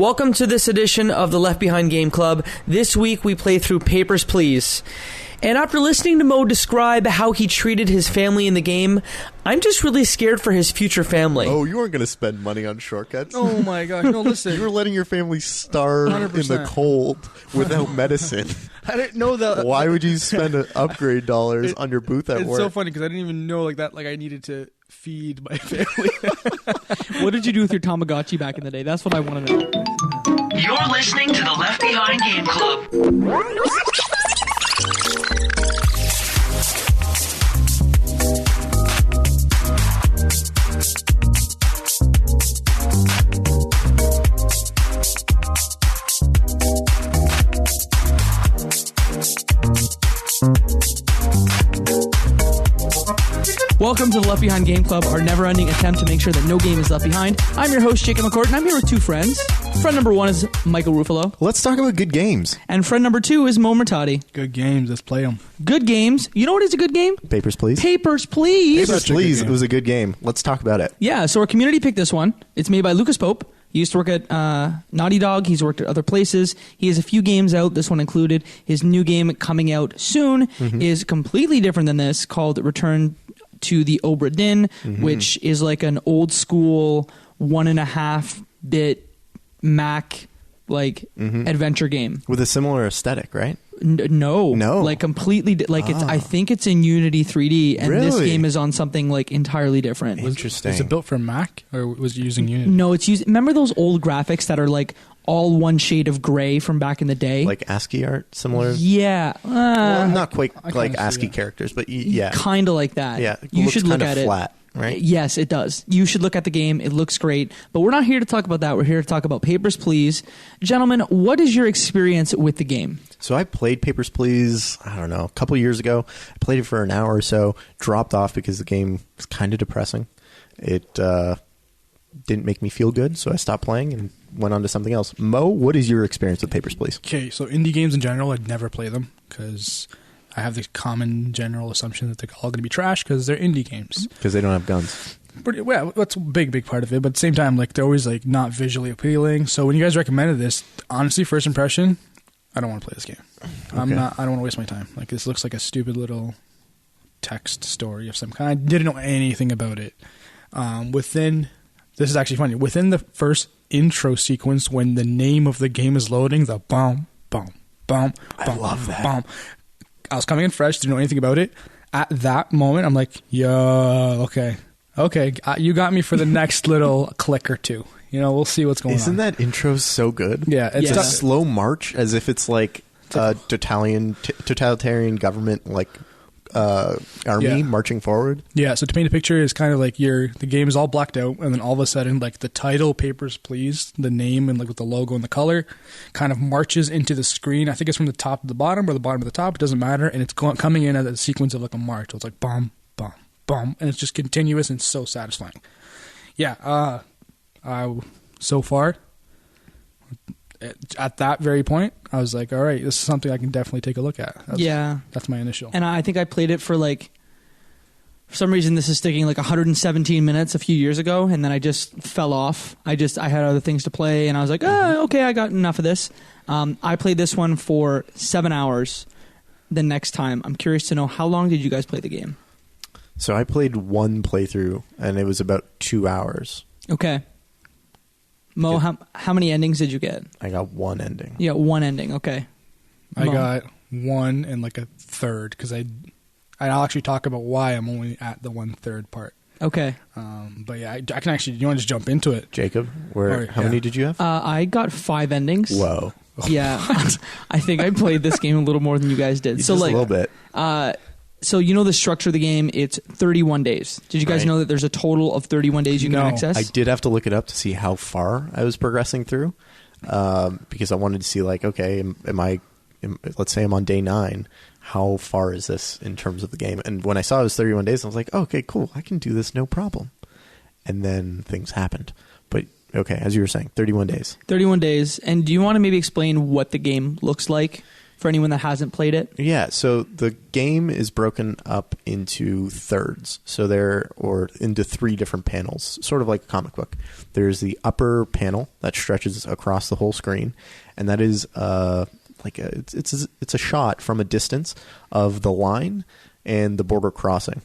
Welcome to this edition of the Left Behind Game Club. This week we play through Papers, Please. And after listening to Mo describe how he treated his family in the game, I'm just really scared for his future family. Oh, you weren't going to spend money on shortcuts? Oh my gosh, no, listen. You were letting your family starve 100%. in the cold without medicine. I didn't know that. Why would you spend upgrade dollars on your booth at it's work? It's so funny because I didn't even know that I needed to feed my family. What did you do with your Tamagotchi back in the day? That's what I want to know. You're listening to the Left Behind Game Club. Welcome to the Left Behind Game Club, our never-ending attempt to make sure that no game is left behind. I'm your host, Jacob McCourt, and I'm here with two friends. Friend number one is Michael Ruffolo. Let's talk about good games. And friend number two is Mo Murtadi. Good games, let's play them. Good games. You know what is a good game? Papers, Please. Papers, Please. Papers, Please. It was a good game. Let's talk about it. Yeah, so our community picked this one. It's made by Lucas Pope. He used to work at Naughty Dog. He's worked at other places. He has a few games out, this one included. His new game coming out soon is completely different than this, called Return to the Obra Dinn, which is like an old school 1.5-bit Mac adventure game With a similar aesthetic, right? No, like completely. I think it's in Unity 3D, and this Really? game is on something like entirely different. Interesting. Is it built for Mac, or was it using Unity? No, it's using. Remember those old graphics that are like all one shade of gray from back in the day? Like ASCII art, similar? Yeah, Well, not quite I like kinda see ASCII that. characters, but yeah. kind of like that. Yeah, you looks should look kinda at flat, it. right? Yes, it does. You should look at the game. It looks great. But we're not here to talk about that. We're here to talk about Papers, Please. Gentlemen, what is your experience with the game? So I played Papers, Please, I don't know, a couple years ago. I played it for an hour or so, dropped off because the game was kind of depressing. It didn't make me feel good, so I stopped playing and went on to something else. Mo, what is your experience with Papers, Please? Okay, so indie games in general, I'd never play them because I have the common general assumption that they're all going to be trash because they're indie games. Because they don't have guns. Well, that's a big part of it. But at the same time, they're always not visually appealing. So when you guys recommended this, honestly, first impression, I don't want to play this game. Okay. I don't want to waste my time. This looks like a stupid little text story of some kind. I didn't know anything about it. This is actually funny. Within the first intro sequence, when the name of the game is loading, the bum, bum, bum, I love that. bum. I was coming in fresh, didn't know anything about it. At that moment, I'm like, yeah, okay, you got me for the next little click or two. We'll see what's going on. Isn't that intro so good? Yeah, It's a slow march, as if it's like a totalitarian government, army marching forward. Yeah, so to paint a picture is kind of like the game is all blacked out, and then all of a sudden, the title, Papers, Please, the name, and with the logo and the color, kind of marches into the screen. I think it's from the top to the bottom or the bottom to the top. It doesn't matter, and it's coming in as a sequence of a march. So it's like bum, bum, bum, and it's just continuous and so satisfying. Yeah, so far, at that very point, I was like, all right, this is something I can definitely take a look at. That's my initial. And I think I played it for for some reason this is sticking 117 minutes a few years ago, and then I just fell off. I had other things to play, and I was like, okay, I got enough of this. I played this one for 7 hours the next time. I'm curious to know, how long did you guys play the game? So I played one playthrough, and it was about 2 hours. Okay. Mo, how many endings did you get? I got one ending. Yeah, one ending. Okay. I got one and a third because I'll actually talk about why I'm only at the 1/3 part. Okay. But yeah, I can actually. You want to just jump into it, Jacob? How many did you have? I got 5 endings. Whoa. Yeah, I think I played this game a little more than you guys did. Just a little bit. So the structure of the game, it's 31 days. Did you guys know that there's a total of 31 days you can access? I did have to look it up to see how far I was progressing through, because I wanted to see okay, let's say I'm on day 9, how far is this in terms of the game? And when I saw it was 31 days, I was like, oh, okay, cool, I can do this no problem. And then things happened. But okay, as you were saying, 31 days. 31 days. And do you want to maybe explain what the game looks like for anyone that hasn't played it? Yeah, so the game is broken up into thirds. Or into 3 different panels, sort of like a comic book. There's the upper panel that stretches across the whole screen, and that is it's a shot from a distance of the line and the border crossing.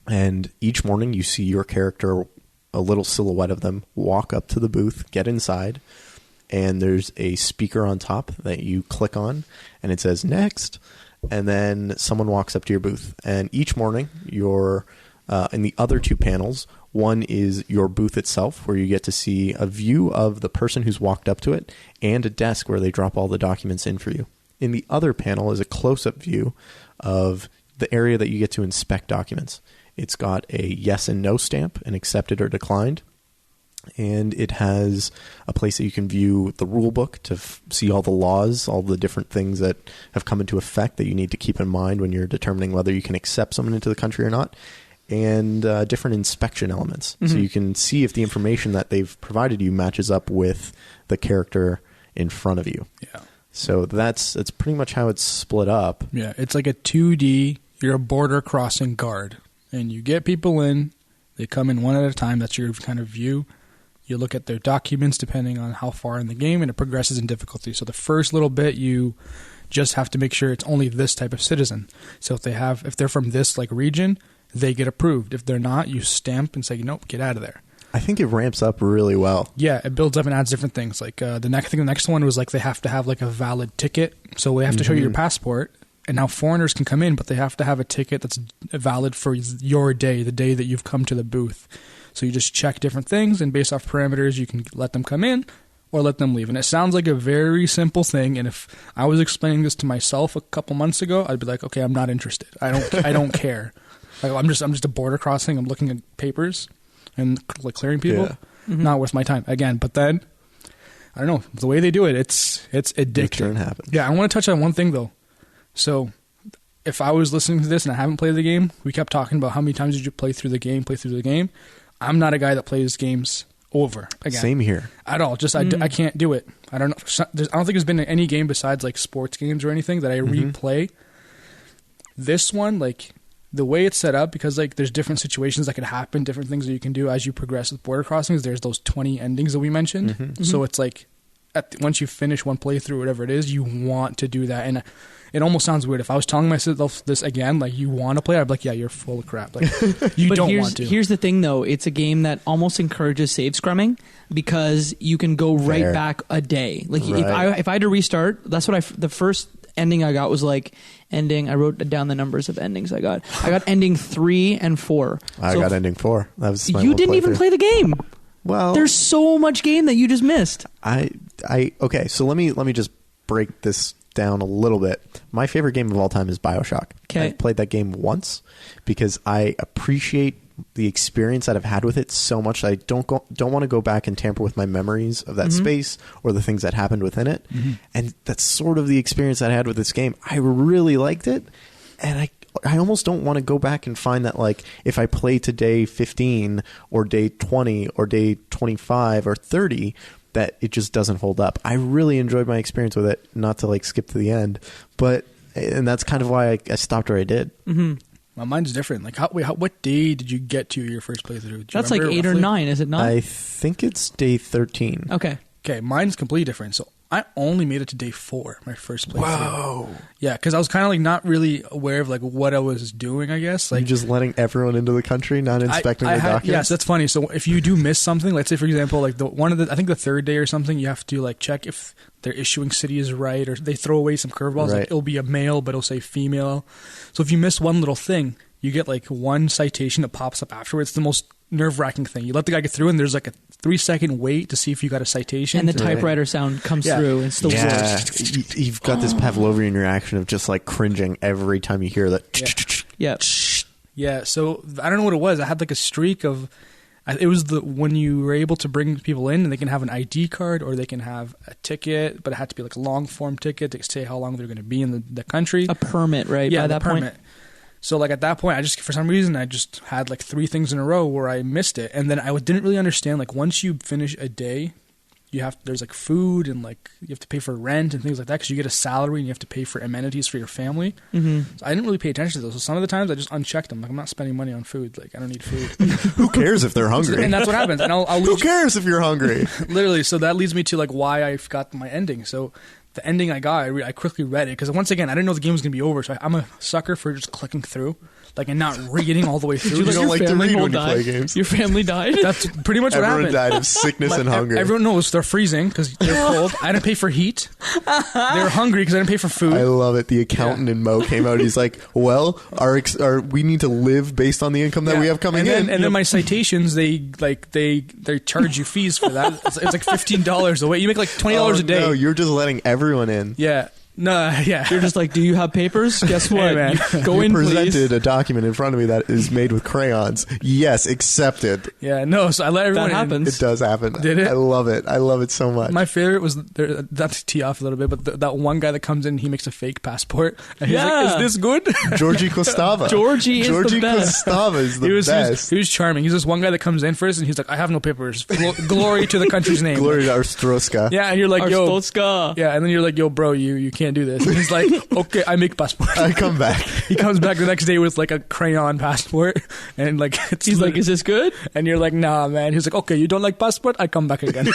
And each morning you see your character, a little silhouette of them, walk up to the booth, get inside, and there's a speaker on top that you click on, and it says next, and then someone walks up to your booth. And each morning you're in the other 2 panels. One is your booth itself, where you get to see a view of the person who's walked up to it and a desk where they drop all the documents in for you. In the other panel is a close-up view of the area that you get to inspect documents. It's got a yes and no stamp, an accepted or declined, and it has a place that you can view the rule book to see all the laws, all the different things that have come into effect that you need to keep in mind when you're determining whether you can accept someone into the country or not, and different inspection elements. So you can see if the information that they've provided you matches up with the character in front of you. Yeah. So that's pretty much how it's split up. Yeah, it's like a 2D, you're a border crossing guard. And you get people in, they come in one at a time, that's your kind of view. You look at their documents depending on how far in the game, and it progresses in difficulty. So the first little bit, you just have to make sure it's only this type of citizen. So if they're from this like region, they get approved. If they're not, you stamp and say, nope, get out of there. I think it ramps up really well. Yeah, it builds up and adds different things. Like the next one was like they have to have like a valid ticket. So they have to show you your passport. And now foreigners can come in, but they have to have a ticket that's valid for your day, the day that you've come to the booth. So you just check different things, and based off parameters, you can let them come in or let them leave. And it sounds like a very simple thing. And if I was explaining this to myself a couple months ago, I'd be like, okay, I'm not interested. I don't care. Like, I'm just a border crossing. I'm looking at papers and like clearing people. Yeah. Not worth my time again. But then I don't know, the way they do it, it's addictive. Yeah, I want to touch on one thing though. So if I was listening to this and I haven't played the game, we kept talking about how many times did you play through the game. I'm not a guy that plays games over again. Same here. At all. Just I can't do it. I don't know. I don't think there's been any game besides like sports games or anything that I replay. This one, like the way it's set up, because like there's different situations that could happen, different things that you can do as you progress with border crossings. There's those 20 endings that we mentioned. So it's like once you finish one playthrough, whatever it is, you want to do that. And it almost sounds weird. If I was telling myself this again, like you want to play, I'd be like, yeah, you're full of crap. Like you don't want to. Here's the thing, though. It's a game that almost encourages save scrumming because you can go right back a day. Like if I had to restart, that's what the first ending I got was like ending. I wrote down the numbers of endings I got. I got ending 3 and 4. I got ending 4. That was my you didn't even play the game. Well, there's so much game that you just missed. Okay. So let me just break this down a little bit. My favorite game of all time is BioShock. Okay. I've played that game once because I appreciate the experience that I've had with it so much. I don't want to go back and tamper with my memories of that space or the things that happened within it. And that's sort of the experience that I had with this game. I really liked it, and I almost don't want to go back and find that, like, if I play to day 15 or day 20 or day 25 or 30, that it just doesn't hold up. I really enjoyed my experience with it, not to like skip to the end, and that's kind of why I stopped where I did. Well, mine's different. Like, what day did you get to your first playthrough? That's like 8 or 9, is it not? I think it's day 13. Okay, mine's completely different. So I only made it to day 4, my first playthrough. Whoa. Yeah, because I was kind of like not really aware of like what I was doing, I guess. Like, you're just letting everyone into the country, not inspecting the documents? Yes, that's funny. So if you do miss something, let's say for example, like I think the third day or something, you have to like check if their issuing city is right, or they throw away some curveballs. Right. Like it'll be a male, but it'll say female. So if you miss one little thing, you get like one citation that pops up afterwards. It's the most nerve-wracking thing. You let the guy get through, and there's like a 3-second wait to see if you got a citation. And the typewriter sound comes through. It's the worst. You've got this Pavlovian reaction of just like cringing every time you hear that. Yeah. So I don't know what it was. I had like a streak of. It was when you were able to bring people in, and they can have an ID card or they can have a ticket, but it had to be like a long form ticket to say how long they're going to be in the country. A permit, right? Yeah, by that permit. Point. So like at that point, for some reason, I just had like 3 things in a row where I missed it. And then I didn't really understand, like once you finish a day, there's like food and like you have to pay for rent and things like that because you get a salary and you have to pay for amenities for your family. So I didn't really pay attention to those. So some of the times I just unchecked them. Like, I'm not spending money on food. Like, I don't need food. Who cares if they're hungry? And that's what happens. And I'll Who cares if you're hungry? literally. So that leads me to like why I got my ending. So the ending I got, I quickly read it because once again I didn't know the game was gonna be over. So I'm a sucker for just clicking through. Like, and not reading all the way through. You don't like to read when you died? play games. Your family died? That's pretty much what Everyone happened. died of sickness and hunger. Everyone knows they're freezing because they're cold. I didn't pay for heat. They're hungry because I didn't pay for food. I love it. The accountant in Mo came out. He's like, "Well, we need to live based on the income that we have coming in." And then my citations, they charge you fees for that. It's like $15 a way. You make like $20 a day. No, you're just letting everyone in. Yeah. No, yeah. You're just like, do you have papers? Guess what? Hey, man. You go You in, presented please. a document in front of me that is made with crayons. Yes, accepted. Yeah, no, so I let everyone That in. happens. It does happen. Did it? I love it. I love it so much. My favorite was, not to tee off a little bit, but that one guy that comes in, he makes a fake passport. And he's like, is this good? Jorji Costava. Georgie is the best. Costava is the best. He was charming. He's this one guy that comes in first, and he's like, I have no papers. Glory to the country's name. Glory to Arstotzka. Yeah, and you're like, yo. Arstotzka. Yeah, and then you're like, yo, bro, you can't do this. And he's like, okay, I make passport. I come back. He comes back the next day with like a crayon passport, and like He's like, is this good? and you're like, nah, man. He's like, okay, you don't like passport? I come back again.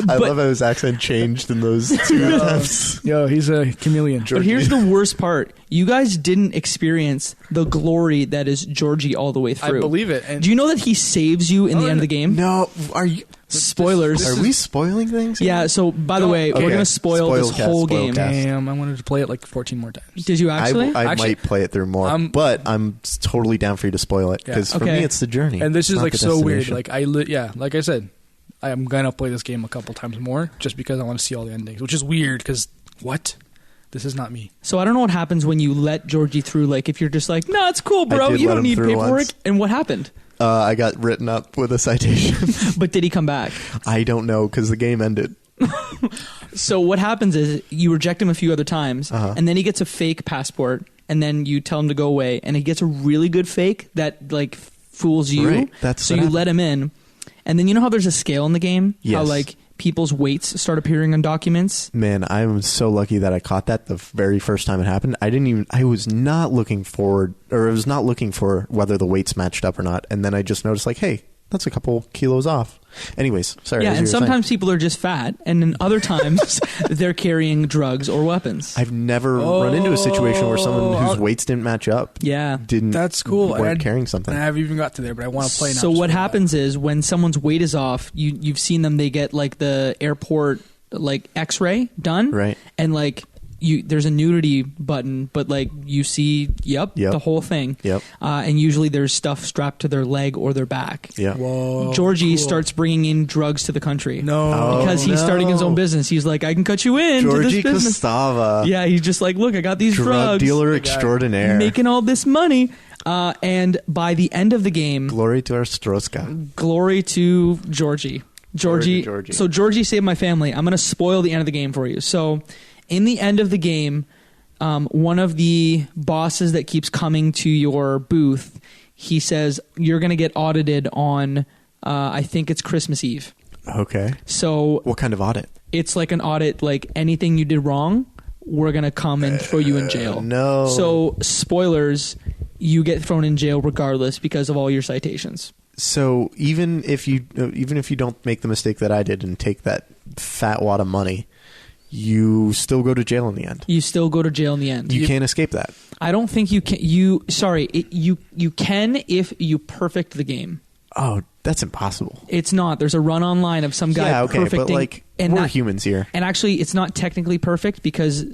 I love how his accent changed in those two attempts. Yo, he's a chameleon. But here's the worst part. You guys didn't experience the glory that is Georgie all the way I through. believe it. And Do you know that he saves you in the end of the game? No, are you? Spoilers. Are we spoiling things? Yeah, so by the way, Okay. we're going to spoil this Spoilcast, whole game. spoilcast. damn, I wanted to play it like 14 more times. Did you actually? I Actually, might play it through more, but I'm totally down for you to spoil it because for Okay. me it's the journey. And this is not like the so weird. destination. Like like I said, I am gonna play this game a couple times more just because I want to see all the endings, which is weird because what? This is not me. So I don't know what happens when you let Georgie through. Like, if you're just like, no, it's cool, bro. did You let don't him need through paperwork. once. And what happened? I got written up with a citation. But did he come back? I don't know because the game ended. So what happens is you reject him a few other times, and then he gets a fake passport, and then you tell him to go away, and he gets a really good fake that like fools you. Right, that's so what you happened. let him in, and then you know how there's a scale in the game? How Yes. like people's weights start appearing on documents? Man, I'm so lucky that I caught that the very first time it happened. I was not looking for whether the weights matched up or not. And then I just noticed like, hey, that's a couple kilos off. Anyways, sorry. Yeah, as and you were saying. sometimes people are just fat, and then other times they're carrying drugs or weapons. I've never run into a situation where someone whose weights didn't match up. Yeah. That's cool. Weren't carrying something. I haven't even got to there, but I want to play now. So what happens is when someone's weight is off, you've seen them. They get like the airport like X-ray done, Right. And like there's a nudity button, but like you see, Yep. the whole thing. Yep. And usually there's stuff strapped to their leg or their back. Yeah. Whoa, Georgie cool. starts bringing in drugs to the country. No. Because he's starting his own business. He's like, I can cut you in to Jorji this business. Costava. Yeah, he's just like, look, I got these Drug drugs. dealer extraordinaire. Making all this money. And by the end of the game, Glory to Arstotzka. glory to Georgie. Glory to Georgie. So Georgie saved my family. I'm going to spoil the end of the game for you. So in the end of the game, one of the bosses that keeps coming to your booth, he says, you're going to get audited on, I think it's Christmas Eve. Okay. So What kind of audit? it's like an audit, like anything you did wrong, we're going to come and throw you in jail. No. So spoilers, you get thrown in jail regardless because of all your citations. So even if you don't make the mistake that I did and take that fat wad of money, you still go to jail in the end. You still go to jail in the end. You can't escape that. I don't think you can. You can if you perfect the game. Oh, that's impossible. It's not. There's a run online of some guy Yeah, okay, perfecting. but like and we're that- humans here. And actually, it's not technically perfect because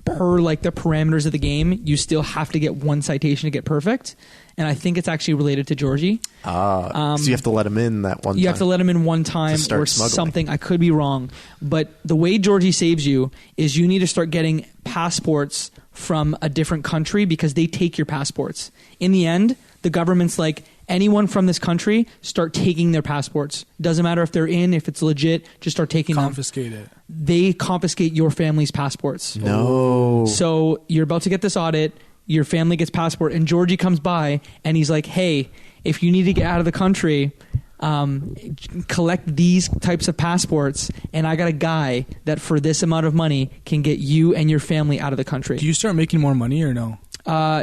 per like the parameters of the game, you still have to get one citation to get perfect. And I think it's actually related to Georgie. So you have to let him in that one time. You have to let him in one time To start or smuggling. something. I could be wrong. But the way Georgie saves you is you need to start getting passports from a different country because they take your passports. In the end, the government's like, anyone from this country, start taking their passports. Doesn't matter if they're if it's legit, just start taking Confiscate it. They confiscate your family's passports. No. So you're about to get this audit. Your family gets passport, and Georgie comes by, and he's like, "Hey, if you need to get out of the country, collect these types of passports, and I got a guy that for this amount of money can get you and your family out of the country. Do you start making more money or no?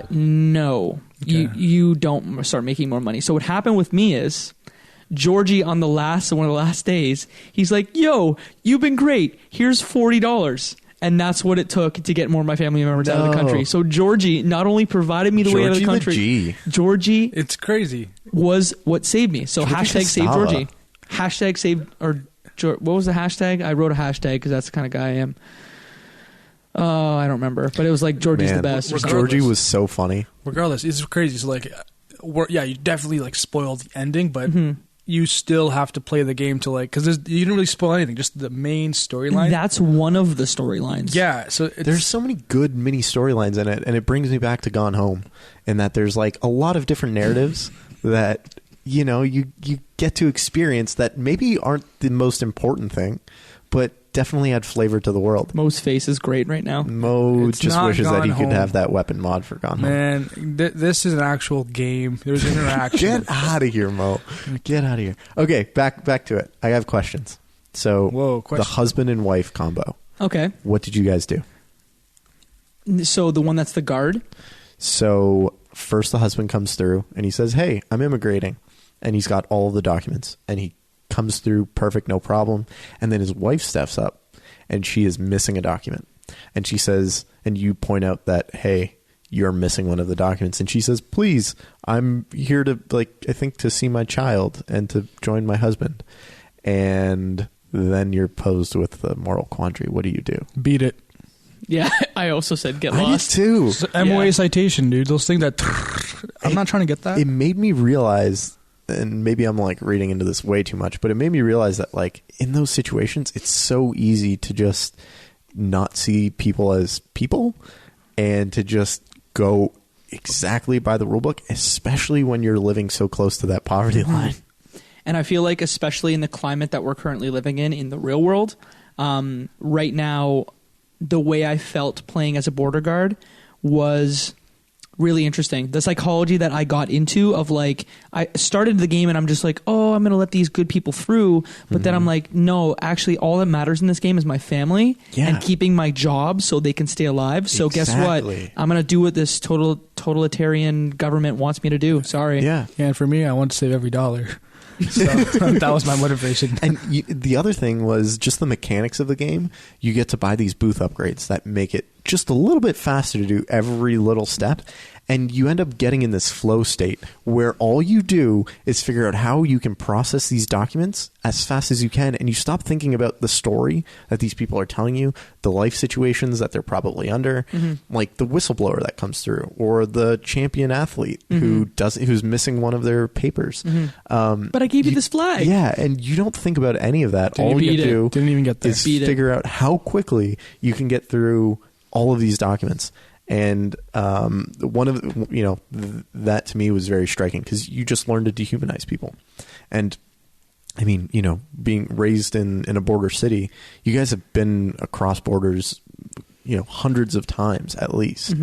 No. Okay. You don't start making more money. So what happened with me is Jorji on one of the last days, he's like, yo, you've been great. Here's $40. And that's what it took to get more of my family members out of the country. So Jorji not only provided me the way out of the country, Jorji, it's crazy, was what saved me. So Jorji hashtag save Costava. Jorji. Hashtag save, or what was the hashtag? I wrote a hashtag because that's the kind of guy I am. Oh, I don't remember. But it was like Jorji's the best. Georgie was so funny. Regardless, it's crazy. So like, you definitely like spoiled the ending, but you still have to play the game to like, because you didn't really spoil anything, just the main storyline. That's one of the storylines. Yeah, so There's so many good mini storylines in it, and it brings me back to Gone Home, in that there's like a lot of different narratives that you get to experience that maybe aren't the most important thing, but definitely add flavor to the world. Mo's face is great right now. Mo It's just not wishes that Gone he Home. could have that weapon mod for Gone Home. Man, this is an actual game. There's interaction. Get out of here, Mo. Get out of here. Okay, back to it. I have questions. So, Whoa, the question. husband and wife combo. Okay. What did you guys do? So the one that's the guard? So, first the husband comes through, and he says, hey, I'm immigrating. And he's got all of the documents. And he comes through perfect, no problem. And then his wife steps up, and she is missing a document. And she says, and you point out that, hey, you're missing one of the documents. And she says, please, I'm here to, I think to see my child and to join my husband. And then you're posed with the moral quandary. What do you do? Beat it. Yeah, I also said get I did lost. too. MOA Yeah. citation, dude. Those things that I'm not trying to get that. It made me realize, and maybe I'm reading into this way too much, but it made me realize that in those situations, it's so easy to just not see people as people and to just go exactly by the rule book, especially when you're living so close to that poverty line. And I feel like, especially in the climate that we're currently living in the real world, right now, the way I felt playing as a border guard was really interesting. The psychology that I got into of I started the game and I'm just like, oh, I'm going to let these good people through. But then I'm like, no, actually all that matters in this game is my family and keeping my job so they can stay alive. So guess what? I'm going to do what this totalitarian government wants me to do. Sorry. Yeah. And for me, I want to save every dollar. So that was my motivation. And the other thing was just the mechanics of the game. You get to buy these booth upgrades that make it just a little bit faster to do every little step. And you end up getting in this flow state where all you do is figure out how you can process these documents as fast as you can. And you stop thinking about the story that these people are telling you, the life situations that they're probably under, like the whistleblower that comes through, or the champion athlete who's missing one of their papers. But I gave you this flag. Yeah, and you don't think about any of that. All you do Didn't even get there. is figure out how quickly you can get through all of these documents. And one of that to me was very striking because you just learn to dehumanize people. And I mean, being raised in a border city, you guys have been across borders, hundreds of times at least.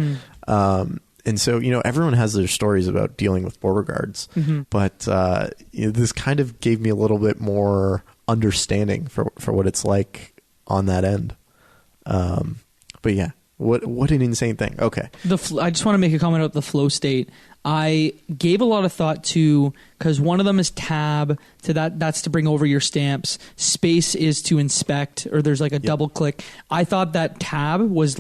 And so, everyone has their stories about dealing with border guards, but this kind of gave me a little bit more understanding for what it's like on that end. But yeah. What an insane thing. Okay. I just want to make a comment about the flow state. I gave a lot of thought to, because one of them is tab, to that's to bring over your stamps. Space is to inspect, or there's a double click. I thought that tab was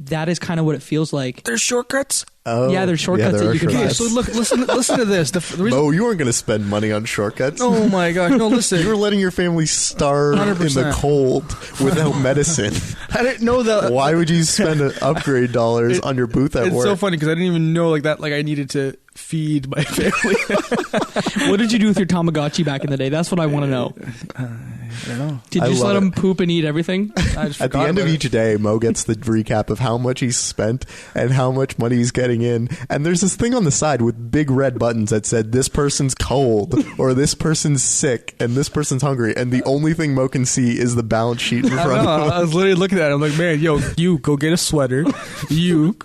that is kind of what it feels like. There's shortcuts. Oh, yeah, there's shortcuts that you can Okay, buy. so listen to this. The reason, Mo, you weren't going to spend money on shortcuts. oh my gosh, no, listen. You were letting your family starve in the 100%. cold without medicine. I didn't know that. Why would you spend upgrade dollars on your booth at It's work? so funny because I didn't even know that I needed to feed my family. What did you do with your Tamagotchi back in the day? That's what I want to know. I don't know. Did I you just let love him it. poop and eat everything? I just At the forgot end of about each day, Mo gets the recap of how much he's spent and how much money he's getting in. And there's this thing on the side with big red buttons that said, this person's cold, or this person's sick, and this person's hungry. And the only thing Mo can see is the balance sheet in I front know. of I him. was literally looking at it. I'm like, man, yo, you go get a sweater. You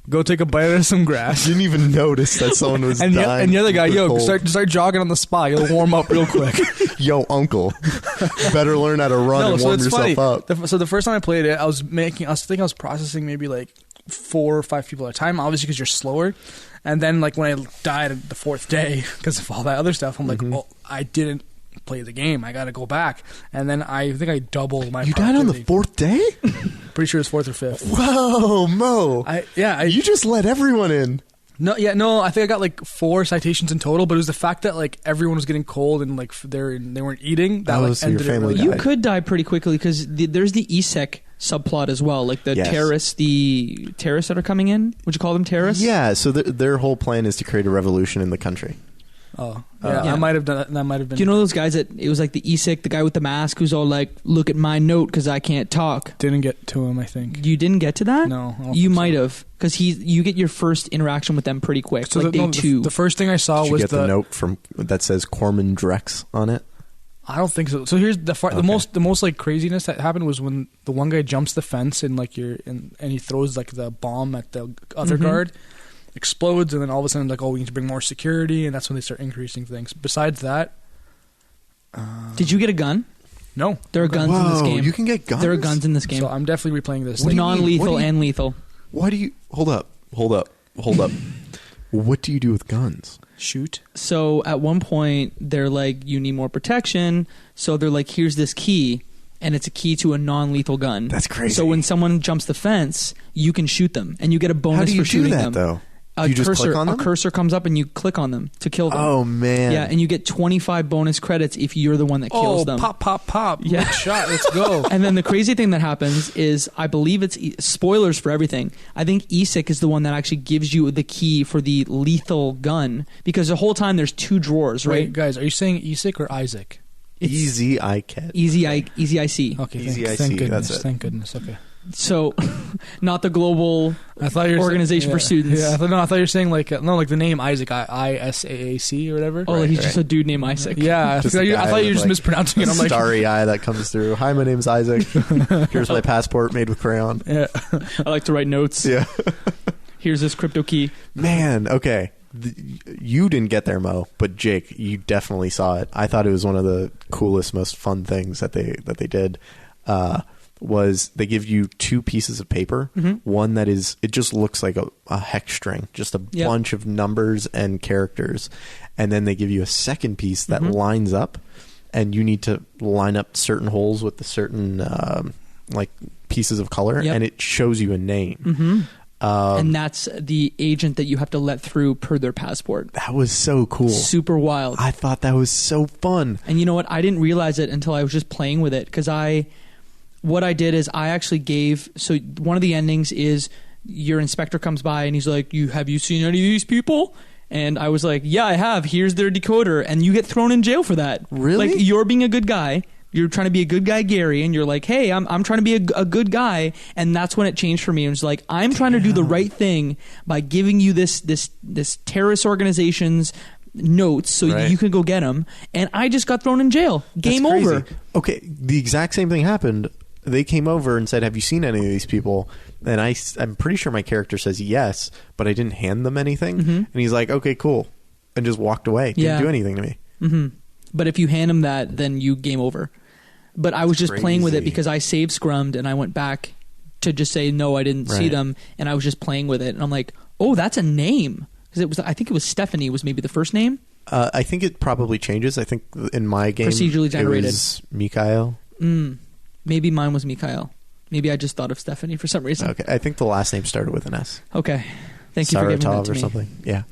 go take a bite of some grass. Didn't even notice that someone was And dying. the other guy, of the yo, cold. start jogging on the spot. You'll warm up real quick. Yo, uncle, better learn how to run and warm yourself up. So the first time I played it, I think I was processing maybe like 4 or 5 people at a time, obviously because you're slower. And then like when I died the 4th day because of all that other stuff, I'm like, oh, I didn't play the game. I got to go back. And then I think I doubled my. You died on the 4th day? Pretty sure it's 4th or 5th. Whoa, Mo! You just let everyone in. No, I think I got like 4 citations in total, but it was the fact that like everyone was getting cold and like they weren't eating. That like so your ended family it. died. You could die pretty quickly because there's the EZIC subplot as well, like the terrorists that are coming in. Would you call them terrorists? Yeah. So their whole plan is to create a revolution in the country. Oh, yeah. I might have done that. That might have been. Do you know those guys that it was like the EZIC, the guy with the mask who's all like, "Look at my note because I can't talk." Didn't get to him, I think. You didn't get to that? No, I don't you think might so. have because you get your first interaction with them pretty quick, So like day 2. The first thing I saw Did you was get the note from that says Corman Drex on it? I don't think so. So here's the most like craziness that happened was when the one guy jumps the fence and like and he throws like the bomb at the other guard, explodes, and then all of a sudden like, oh, we need to bring more security, and that's when they start increasing things. Besides that, Did you get a gun? no. There are guns in this game. You can get guns. There are guns in this game. So I'm definitely replaying this. What do you mean? Non-lethal What do you- and lethal. Why do you hold up? What do you do with guns? Shoot. So at one point, they're like, you need more protection. So they're like, here's this key, and it's a key to a non-lethal gun. That's crazy. So when someone jumps the fence, you can shoot them, and you get a bonus How do you for do shooting that them. though? A you just cursor, click on them? A cursor comes up, and you click on them to kill them. Oh man! Yeah, and you get 25 bonus credits if you're the one that kills them. Pop. Yeah. Good shot. Let's go. And then the crazy thing that happens is, I believe it's spoilers for everything. I think EZIC is the one that actually gives you the key for the lethal gun, because the whole time there's 2 drawers, right? Wait, guys, are you saying EZIC or Isaac? Easy IC. Easy IC. Okay, Easy thank IC, goodness. that's it. Thank goodness. Okay. So, not the global I thought you were organization for students. Yeah, I thought you were saying like like the name Isaac, ISAAC or whatever. Oh, like he's right. just a dude named Isaac. Yeah, Just I a thought guy you were with, just like, mispronouncing it. I'm like, starry eye that comes through. Hi, my name's Isaac. Here's my passport made with crayon. yeah. I like to write notes. Yeah. Here's this crypto key. Man, okay. You didn't get there, Mo, but Jake, you definitely saw it. I thought it was one of the coolest, most fun things that they did. Was they give you 2 pieces of paper. One that is, it just looks like a hex string, just a bunch of numbers and characters. And then they give you a second piece that lines up, and you need to line up certain holes with the certain like pieces of color, and it shows you a name. And that's the agent that you have to let through per their passport. That was so cool. Super wild. I thought that was so fun. And you know what? I didn't realize it until I was just playing with it, because what I did is I actually gave, so one of the endings is your inspector comes by and he's like, have you seen any of these people? And I was like, yeah, I have. Here's their decoder. And you get thrown in jail for that. Really? Like, you're being a good guy. You're trying to be a good guy, Gary, and you're like, hey, I'm trying to be a good guy. And that's when it changed for me. It was like, I'm trying to do the right thing by giving you this terrorist organization's notes so you can go get them. And I just got thrown in jail. Game over. Okay, the exact same thing happened. They came over and said, have you seen any of these people? And I'm pretty sure my character says yes, but I didn't hand them anything. And he's like, okay, cool. And just walked away. Didn't do anything to me. But if you hand them that, then you game over. But I was just playing with it because I saved scrummed and I went back to just say, no, I didn't see them. And I was just playing with it. And I'm like, oh, that's a name. Because I think it was Stephanie was maybe the first name. I think it probably changes. I think in my game, procedurally generated. It was Mikhail. Maybe mine was Mikhail. Maybe I just thought of Stephanie for some reason. Okay, I think the last name started with an S. Okay. Thank you for giving that to or me. something. Yeah.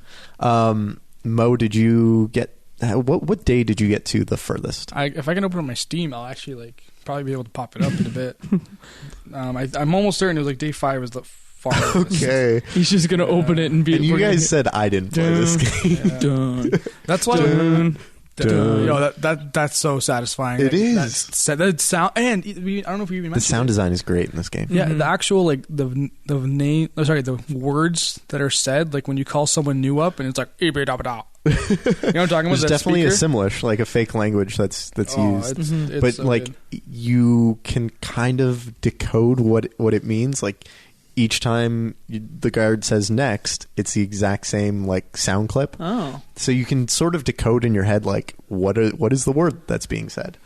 Mo, did you get... What day did you get to the furthest? If I can open up my Steam, I'll actually probably be able to pop it up in a bit. I'm almost certain it was day 5 was the farthest. Okay. He's just going to open it and be... And you guys said I didn't play this game. Dun, That's why... dun, dun. Yo, that's so satisfying. It is. That sound, and I don't know if we even mentioned The sound design is great in this game. Yeah, the actual the name. The words that are said, like when you call someone new up, and it's like you know what I'm talking about. There's That definitely speaker? a Simlish, like a fake language that's used. It's But so like good. you can kind of decode what it means. Like each time the guard says next, it's the exact same like sound clip. Oh. So you can sort of decode in your head like what is the word that's being said.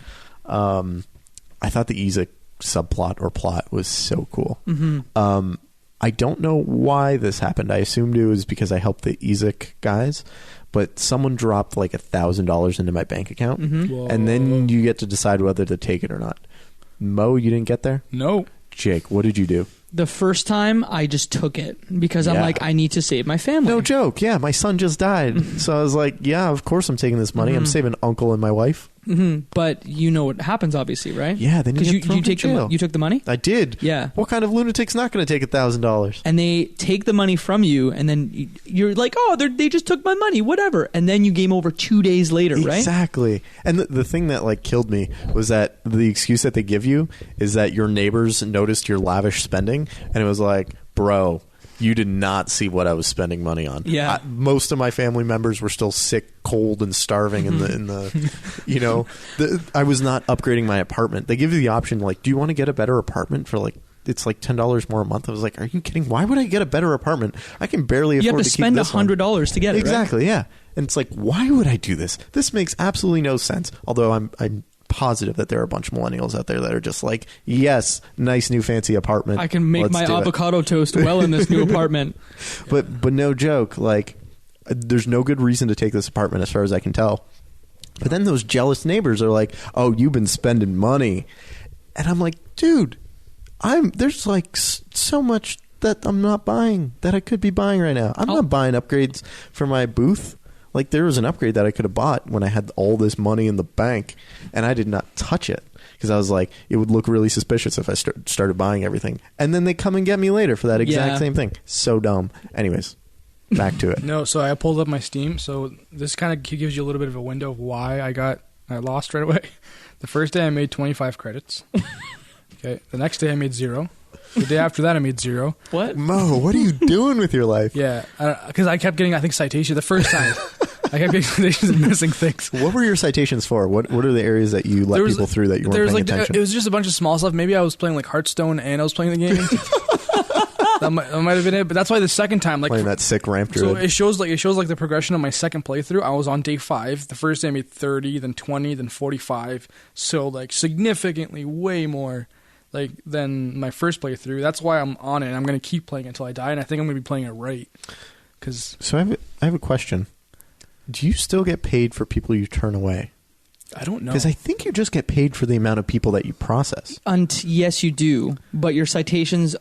I thought the EZIC subplot or plot was so cool. Mm-hmm. I don't know why this happened. I assumed it was because I helped the EZIC guys, but someone dropped like $1,000 into my bank account, and then you get to decide whether to take it or not. Mo, you didn't get there? No. Jake, what did you do? The first time, I just took it because I'm like, I need to save my family. No joke. Yeah, my son just died. So I was like, yeah, of course I'm taking this money. I'm saving uncle and my wife. Mm-hmm. But you know what happens, obviously, right? Yeah, then you take jail. You took the money? I did. Yeah. What kind of lunatic's not going to take $1,000? And they take the money from you, and then you're like, oh, they just took my money, whatever. And then you game over 2 days later, right? Exactly. And the thing that like killed me was that the excuse that they give you is that your neighbors noticed your lavish spending, and it was like, bro, you did not see what I was spending money on. Yeah. Most of my family members were still sick, cold, and starving in the you know, I was not upgrading my apartment. They give you the option like, do you want to get a better apartment for like, it's like $10 more a month. I was like, are you kidding? Why would I get a better apartment? I can barely afford to keep this. You have to spend $100 to get it, exactly, right? Yeah. And it's like, why would I do this? This makes absolutely no sense. Although I'm positive that there are a bunch of millennials out there that are just like, yes, nice new fancy apartment. I can make my avocado toast well in this new apartment. But no joke, like there's no good reason to take this apartment as far as I can tell. But then those jealous neighbors are like, oh, you've been spending money. And I'm like, dude, there's like so much that I'm not buying that I could be buying right now. I'm not buying upgrades for my booth. Like, there was an upgrade that I could have bought when I had all this money in the bank, and I did not touch it because I was like, it would look really suspicious if I started buying everything. And then they come and get me later for that exact same thing. So dumb. Anyways, back to it. No, so I pulled up my Steam. So this kind of gives you a little bit of a window of why I lost right away. The first day I made 25 credits. Okay. The next day I made 0. The day after that, I made 0. What? Mo, what are you doing with your life? Yeah, because I kept getting, I think, citation the first time. I kept getting citations and missing things. What were your citations for? What are the areas that you let people through that you weren't paying attention? It was just a bunch of small stuff. Maybe I was playing like Hearthstone and I was playing the game. that might have been it. But that's why the second time, like playing that sick ramp druid. So it shows like the progression of my second playthrough. I was on day 5. The first day I made 30, then 20, then 45. So like significantly way more like than my first playthrough. That's why I'm on it. I'm going to keep playing until I die, and I think I'm going to be playing it right. So I have a question. Do you still get paid for people you turn away? I don't know. Because I think you just get paid for the amount of people that you process. Yes, you do. But your citations,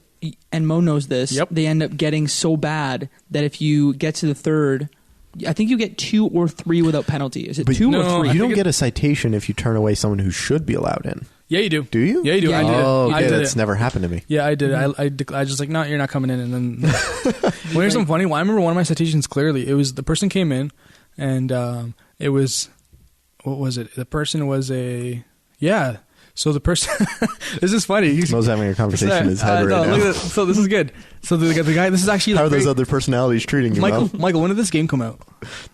and Mo knows this, they end up getting so bad that if you get to the third, I think you get 2 or 3 without penalty. Is it 2 or 3? You don't get a citation if you turn away someone who should be allowed in. Yeah, you do. Do you? Yeah, you do. Yeah, I did it. Oh, okay, I did that's it. never happened to me. Yeah, I did it. I just like, no, you're not coming in. And then when there's something funny, well, I remember one of my citations clearly. It was the person came in, and it was, what was it? The person was so the person, this is funny. Mo's having a conversation in his head right now. Look at this. So this is good. So the guy, this is actually like how are those other personalities treating you, Michael, Mo? Michael, when did this game come out?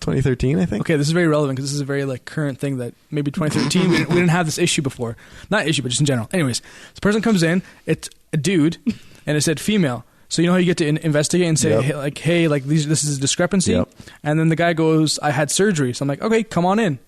2013, I think. Okay, this is very relevant because this is a very like current thing that maybe 2013 we didn't have this issue before. Not issue, but just in general. Anyways, this person comes in, it's a dude, and it said female. So you know how you get to investigate and say, hey, this is a discrepancy? Yep. And then the guy goes, I had surgery. So I'm like, okay, come on in.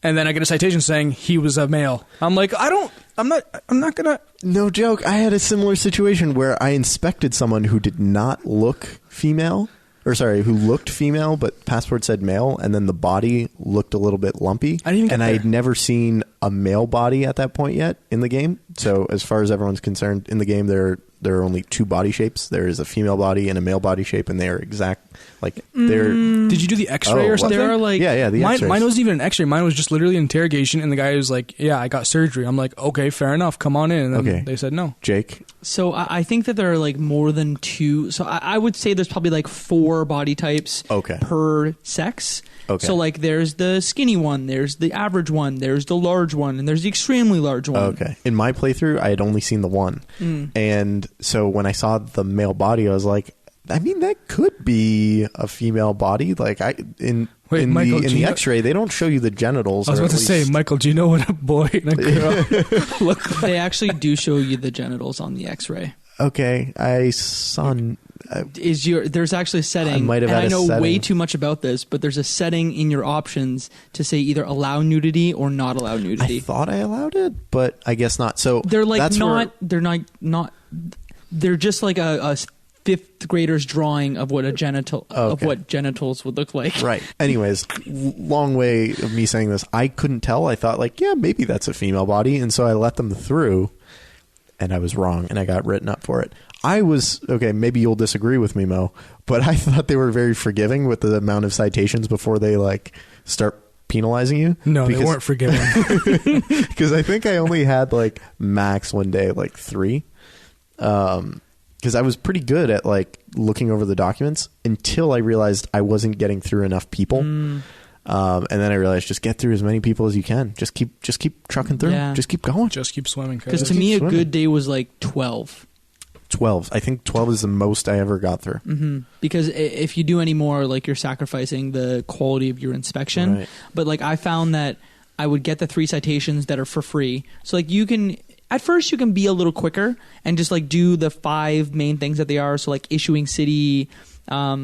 And then I get a citation saying he was a male. I'm like, I'm not gonna. No joke. I had a similar situation where I inspected someone who did not look female, who looked female, but passport said male, and then the body looked a little bit lumpy. I had never seen a male body at that point yet in the game. So as far as everyone's concerned, in the game there are only 2 body shapes. There is a female body and a male body shape, and they are exact. Like they're. Did you do the X-ray or something? There are like the X-rays. Mine wasn't even an X-ray. Mine was just literally an interrogation, and the guy was like, "Yeah, I got surgery." I'm like, "Okay, fair enough. Come on in." And then they said no. Jake. So I think that there are like more than 2. So I would say there's probably like 4 body types per sex. Okay. So like there's the skinny one, there's the average one, there's the large one, and there's the extremely large one. Okay. In my playthrough, I had only seen the one. And so when I saw the male body, I was like, I mean, that could be a female body. Like in the X-ray, they don't show you the genitals. I was about to say, Michael, do you know what a boy and a girl look like? They actually do show you the genitals on the X-ray. Okay, I saw. There's actually a setting, I might have and had I a know setting. way too much about this, but there's a setting in your options to say either allow nudity or not allow nudity. I thought I allowed it, but I guess not. So They're like that's not. where- They're not. They're just like a fifth grader's drawing of what a genital of Okay. what genitals would look like. Right. Anyways, long way of me saying this. I couldn't tell. I thought like, yeah, maybe that's a female body, and so I let them through, and I was wrong, and I got written up for it. I was okay. Maybe you'll disagree with me, Mo, but I thought they were very forgiving with the amount of citations before they like start penalizing you. No, they weren't forgiving. Because I think I only had like max one day like 3. Because I was pretty good at like looking over the documents until I realized I wasn't getting through enough people. And then I realized just get through as many people as you can. Just keep trucking through. Yeah. Just keep going. Just keep swimming. Because Cause to me, a swimming. good day was like 12. 12. I think 12 is the most I ever got through. Mm-hmm. Because if you do any more, like you're sacrificing the quality of your inspection. Right. But like I found that I would get the 3 citations that are for free. So like you can. At first, you can be a little quicker and just like do the 5 main things that they are. So like issuing city. I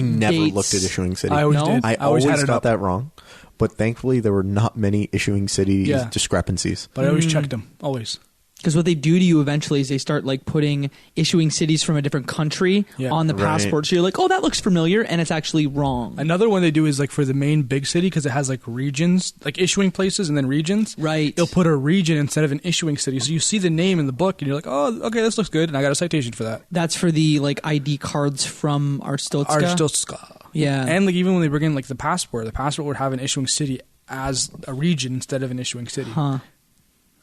never dates. looked at issuing city. I always No? did. I always always had it got up, that wrong. But thankfully, there were not many issuing city Yeah. discrepancies. but I always checked them. Always. Because what they do to you eventually is they start like putting issuing cities from a different country Yeah. on the Right. passport. So you're like, oh, that looks familiar, and it's actually wrong. Another one they do is like for the main big city because it has like regions, like issuing places and then regions. Right. They'll put a region instead of an issuing city. So you see the name in the book and you're like, oh, okay, this looks good. And I got a citation for that. That's for the like ID cards from Arstotzka. Arstotzka. Yeah. And like even when they bring in like the passport would have an issuing city as a region instead of an issuing city. Huh.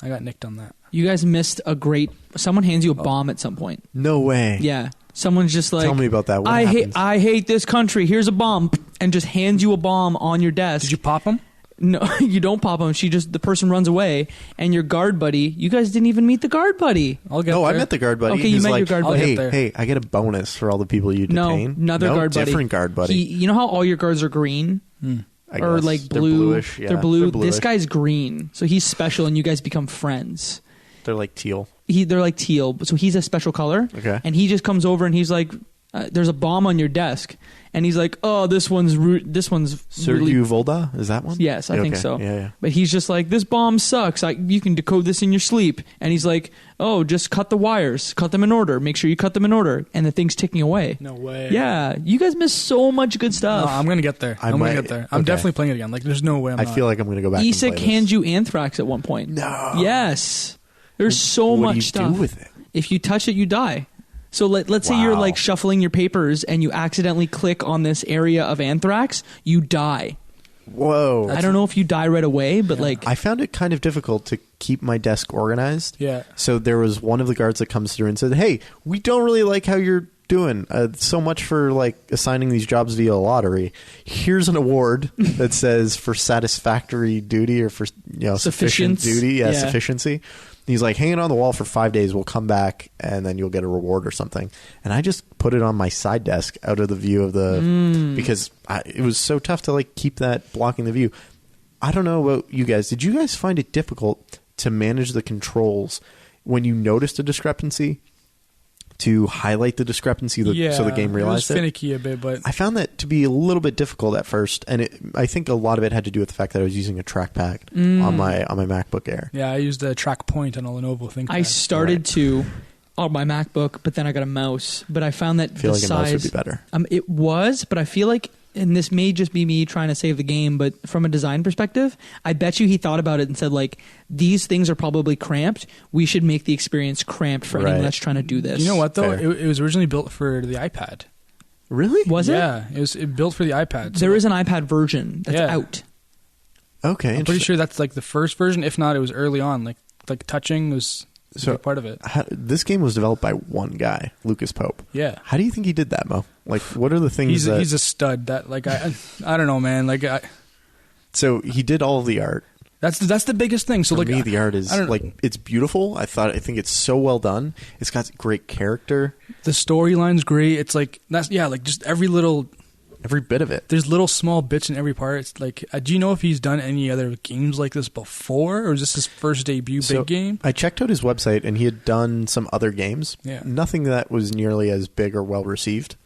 I got nicked on that. You guys missed a great. Someone hands you a bomb at some point. No way. Yeah. Someone's just like, Tell me about that. What I happens? hate this country. Here's a bomb, and just hands you a bomb on your desk. Did you pop them? No, you don't pop them. The person runs away, and your guard buddy. You guys didn't even meet the guard buddy. I'll get No, there. I met the guard buddy. Okay, you He's met your like, guard buddy. I'll Hey, get there. hey, I get a bonus for all the people you detain. No, another guard buddy. Different guard buddy. You know how all your guards are green? I Or guess. like They're blue. bluish. Yeah, They're blue. They're This bluish. guy's green, so he's special, and you guys become friends. They're like teal. They're like teal, so he's a special color. Okay. And he just comes over and he's like, "There's a bomb on your desk," and he's like, "Oh, this one's really." Sergio Volda? Is that one? Yes, I think Okay. so. Yeah. But he's just like, "This bomb sucks. You can decode this in your sleep." And he's like, "Oh, just cut the wires. Cut them in order. Make sure you cut them in order." And the thing's ticking away. No way. Yeah, you guys miss so much good No, stuff. I'm going to get there. I'm going to get there. I'm okay. definitely playing it again. Like, there's no way I'm I not. feel like I'm going to go back and EZIC play hands this. you anthrax at one point. No. Yes. There's so What much do you stuff. do with it? If you touch it, you die. So let's say you're Wow. like shuffling your papers and you accidentally click on this area of anthrax, you die. Whoa. I don't know if you die right away, but like I found it kind of difficult to keep my desk organized. Yeah. So there was one of the guards that comes through and said, "Hey, we don't really like how you're doing. So much for like assigning these jobs via lottery. Here's an award that says for satisfactory duty or for sufficient Sufficiency. duty. Yeah, Yeah. sufficiency." He's like, hang it on the wall for 5 days. We'll come back and then you'll get a reward or something. And I just put it on my side desk out of the view of the because it was so tough to like keep that blocking the view. I don't know about you guys. Did you guys find it difficult to manage the controls when you noticed a discrepancy to highlight the discrepancy so the game realized it was finicky a bit, but I found that to be a little bit difficult at first, and I think a lot of it had to do with the fact that I was using a trackpad on my MacBook Air. yeah, I used a track point on a Lenovo ThinkPad. I started to on my MacBook, but then I got a mouse. But I found that I feel the like a size mouse would be better. It was, but I feel like, and this may just be me trying to save the game, but from a design perspective, I bet you he thought about it and said, like, these things are probably cramped. We should make the experience cramped for anyone Right. that's trying to do this. You know what though? Fair. It was originally built for the iPad. Really? Was it? Yeah, it was built for the iPad. So There is an iPad version that's Yeah. out. Okay, I'm pretty interesting. sure that's like the first version. If not, it was early on. Like touching was a So- big part of it. This game was developed by one guy, Lucas Pope. Yeah. How do you think he did that, Mo? Like, what are the things that... He's a stud. That like I don't know, man. Like So he did all of the art. that's the biggest thing. So For like me, the art is I don't- like it's beautiful. I think it's so well done. It's got great character. the storyline's great. It's like like just every little every bit of it. There's little small bits in every part. It's like, do you know if he's done any other games like this before, or is this his first debut big game? I checked out his website, and he had done some other games. Yeah. Nothing that was nearly as big or well received.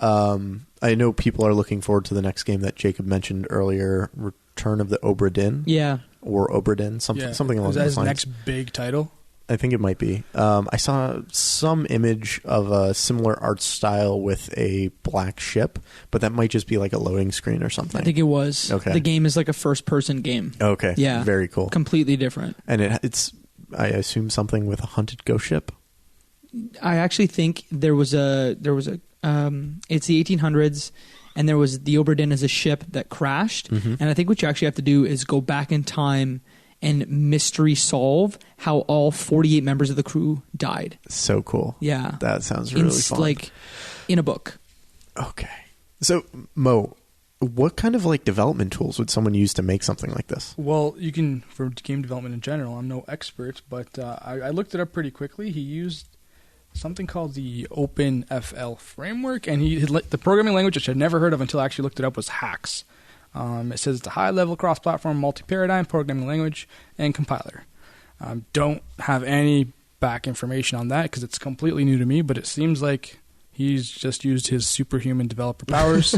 I know people are looking forward to the next game that Jacob mentioned earlier, Return of the Obra Dinn. Yeah. Or Obra Dinn, something along those lines. Is that his next big title? I think it might be. I saw some image of a similar art style with a black ship, but that might just be like a loading screen or something. I think it was. Okay. The game is like a first-person game. Okay. Yeah. Very cool. Completely different. And it's, I assume, something with a hunted ghost ship. I actually think there was a it's the 1800s, and there was the Obra Dinn as a ship that crashed, and I think what you actually have to do is go back in time and mystery solve how all 48 members of the crew died. So cool. Yeah. That sounds really fun. Like in a book. Okay. So, Mo, what kind of like development tools would someone use to make something like this? Well, you can, for game development in general, I'm no expert, but I looked it up pretty quickly. He used something called the OpenFL framework, and the programming language, which I'd never heard of until I actually looked it up, was HAX. It says it's a high-level cross-platform multi-paradigm programming language and compiler. Don't have any back information on that because it's completely new to me, but it seems like he's just used his superhuman developer powers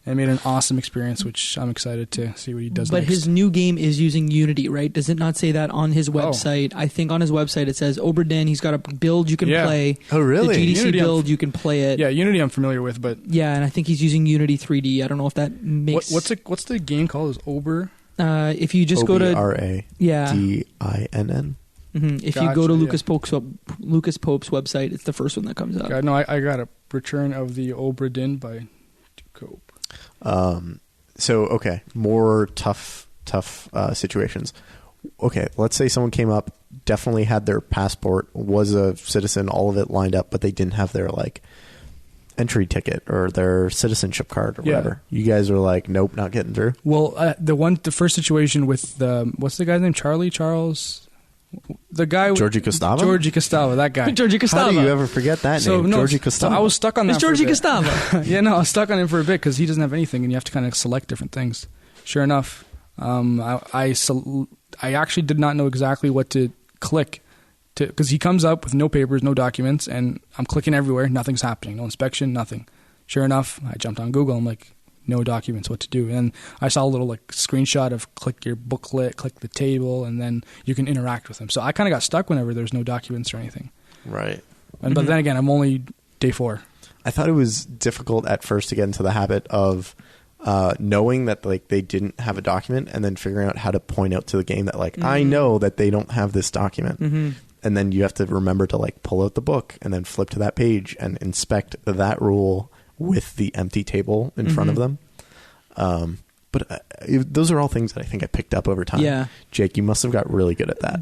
and made an awesome experience, which I'm excited to see what he does next. But his new game is using Unity, right? Does it not say that on his website? I think on his website it says Obra Dinn, he's got a build you can play. Oh, really? The GDC Unity, build, you can play it. Yeah, Unity I'm familiar with, but... Yeah, and I think he's using Unity 3D. I don't know if that makes... What's the game called? Is Ober? If you just go to... Obradinn. If you go to Lucas Pope's website, it's the first one that comes up. God, no, I got a Return of the Obra Dinn by Ducope. Okay, more tough situations. Okay, let's say someone came up, definitely had their passport, was a citizen, all of it lined up, but they didn't have their like entry ticket or their citizenship card or whatever. You guys are like, nope, not getting through. Well, the first situation with what's the guy's name? Charles. The guy Jorji Costava? Jorji Costava, that guy. Jorji Costava. How do you ever forget that name? Jorji Costava. So I was stuck on that. It's Jorji Costava. Yeah, no, I was stuck on him for a bit because he doesn't have anything, and you have to kind of select different things. Sure enough, I actually did not know exactly what to click because he comes up with no papers, no documents, and I'm clicking everywhere. Nothing's happening. No inspection, nothing. Sure enough, I jumped on Google. I'm like, no documents, what to do. And I saw a little like screenshot of click your booklet, click the table, and then you can interact with them. So I kind of got stuck whenever there's no documents or anything. Right. But then again, I'm only day 4. I thought it was difficult at first to get into the habit of knowing that like they didn't have a document and then figuring out how to point out to the game that like I know that they don't have this document. And then you have to remember to like pull out the book and then flip to that page and inspect that rule with the empty table in front of them. But those are all things that I think I picked up over time. Yeah. Jake, you must have got really good at that.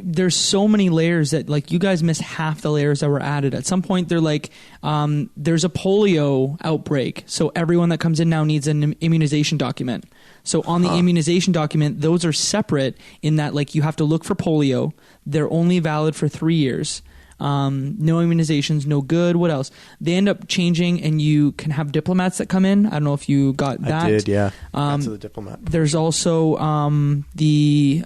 There's so many layers that like you guys miss half the layers that were added. At some point they're like, there's a polio outbreak. So everyone that comes in now needs an immunization document. So on the immunization document, those are separate in that like you have to look for polio. They're only valid for 3 years. No immunizations, no good. What else? They end up changing, and you can have diplomats that come in. I don't know if you got that. I did, yeah. That's the diplomat. There's also the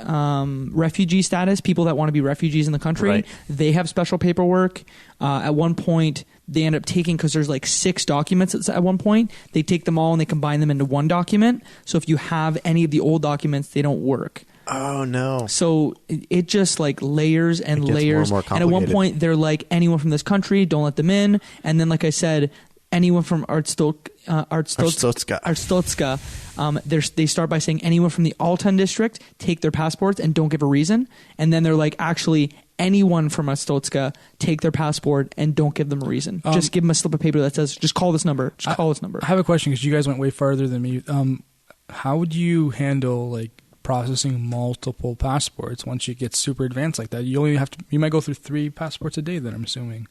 refugee status, people that want to be refugees in the country. Right. They have special paperwork. At one point, they end up taking, because there's like 6 documents at one point, they take them all and they combine them into one document. So if you have any of the old documents, they don't work. Oh, no. So it just like layers and layers. More and more and at one point, they're like, anyone from this country, don't let them in. And then, like I said, anyone from Arstotzka, they start by saying anyone from the Altan district, take their passports and don't give a reason. And then they're like, actually, anyone from Arstotzka, take their passport and don't give them a reason. Just give them a slip of paper that says, just call this number. Just call this number. I have a question because you guys went way farther than me. How would you handle like processing multiple passports once you get super advanced like that? You might go through 3 passports a day then, I'm assuming.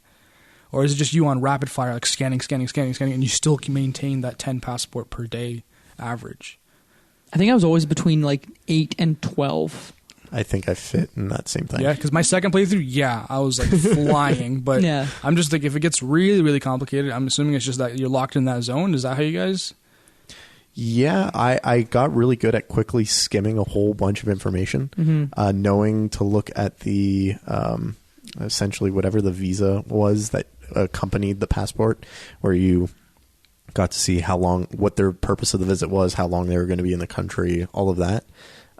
Or is it just you on rapid fire, like scanning, and you still can maintain that 10 passport per day average? I think I was always between like 8 and 12. I think I fit in that same thing. Yeah, because my second playthrough, I was like flying, but Yeah. I'm just like, if it gets really, really complicated, I'm assuming it's just that you're locked in that zone. Is that how you guys? Yeah, I got really good at quickly skimming a whole bunch of information, knowing to look at the essentially whatever the visa was that accompanied the passport, where you got to see how long, what their purpose of the visit was, how long they were going to be in the country, all of that.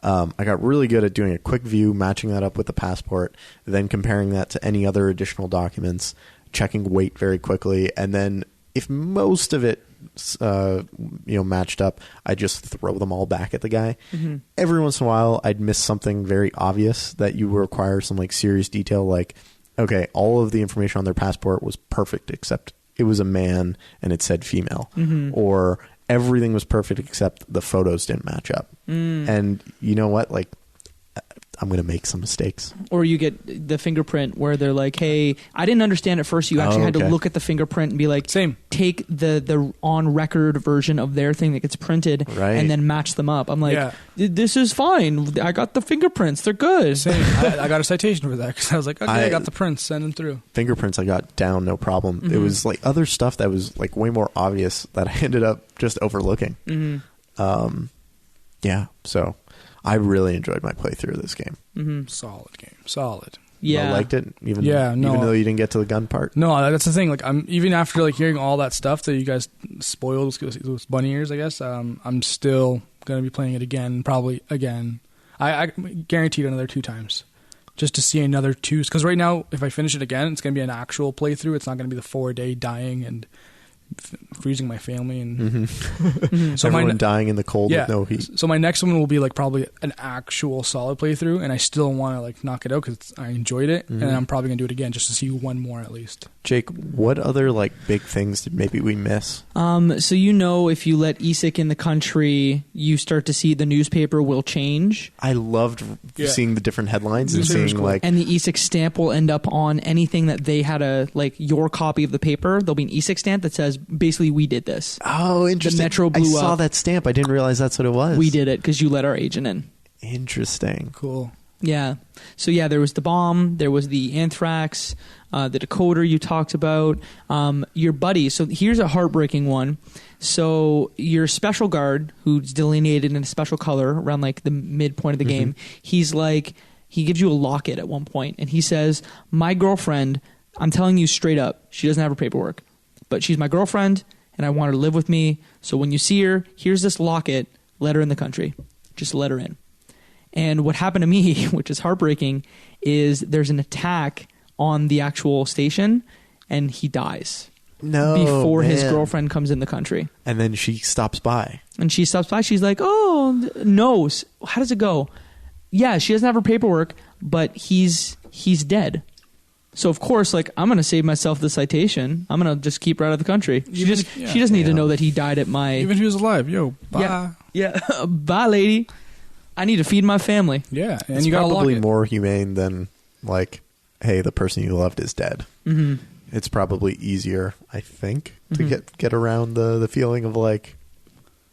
I got really good at doing a quick view, matching that up with the passport, then comparing that to any other additional documents, checking weight very quickly, and then if most of it matched up, I just throw them all back at the guy. Every once in a while I'd miss something very obvious that you require some like serious detail, like, okay, all of the information on their passport was perfect except it was a man and it said female, or everything was perfect except the photos didn't match up. And you know what, like, I'm going to make some mistakes. Or you get the fingerprint where they're like, hey, I didn't understand at first. You actually had to look at the fingerprint and be like, Same. take the on record version of their thing that gets printed and then match them up. I'm like, this is fine. I got the fingerprints. They're good. Same. I got a citation for that because I was like, okay, I got the prints, send them through. Fingerprints I got down, no problem. It was like other stuff that was like way more obvious that I ended up just overlooking. So I really enjoyed my playthrough of this game. Solid game. Solid. Yeah. I liked it, even Yeah, no. even though you didn't get to the gun part. No, that's the thing. Like, I'm even after like hearing all that stuff that you guys spoiled those bunny ears, I guess. I'm still gonna be playing it again, probably again. I guaranteed another 2 times, just to see another 2. Because right now, if I finish it again, it's gonna be an actual playthrough. It's not gonna be the 4-day dying and freezing my family and So everyone dying in the cold with no heat. So my next one will be like probably an actual solid playthrough, and I still want to like knock it out because I enjoyed it, and I'm probably gonna do it again just to see one more at least. Jake, what other like big things did maybe we miss? So if you let EZIC in the country, you start to see the newspaper will change. I loved seeing the different headlines and seeing cool. like, And the EZIC stamp will end up on anything that they had your copy of the paper. There'll be an EZIC stamp that says basically we did this. oh, interesting. The Metro blew I saw up. that stamp. I didn't realize that's what it was. We did it because you let our agent in. Interesting. Cool. Yeah. So there was the bomb, there was the anthrax, the decoder you talked about, your buddy. So here's a heartbreaking one. So your special guard, who's delineated in a special color around like the midpoint of the game, he's like, he gives you a locket at one point, and he says, my girlfriend, I'm telling you straight up, she doesn't have her paperwork, but she's my girlfriend, and I want her to live with me. So when you see her, here's this locket, let her in the country. Just let her in. And what happened to me, which is heartbreaking, is there's an attack on the actual station, and he dies. Before his girlfriend comes in the country. And then she stops by. And she stops by. She's like, oh, no. How does it go? Yeah, she doesn't have her paperwork, but he's dead. So, of course, like, I'm going to save myself the citation. I'm going to just keep her out of the country. She doesn't need to know that he died at my... Even if he was alive, bye. Yeah. Bye, lady. I need to feed my family. Yeah, and It's you got to lock probably it. more humane than like, hey, the person you loved is dead. It's probably easier, I think, to get around the feeling of like,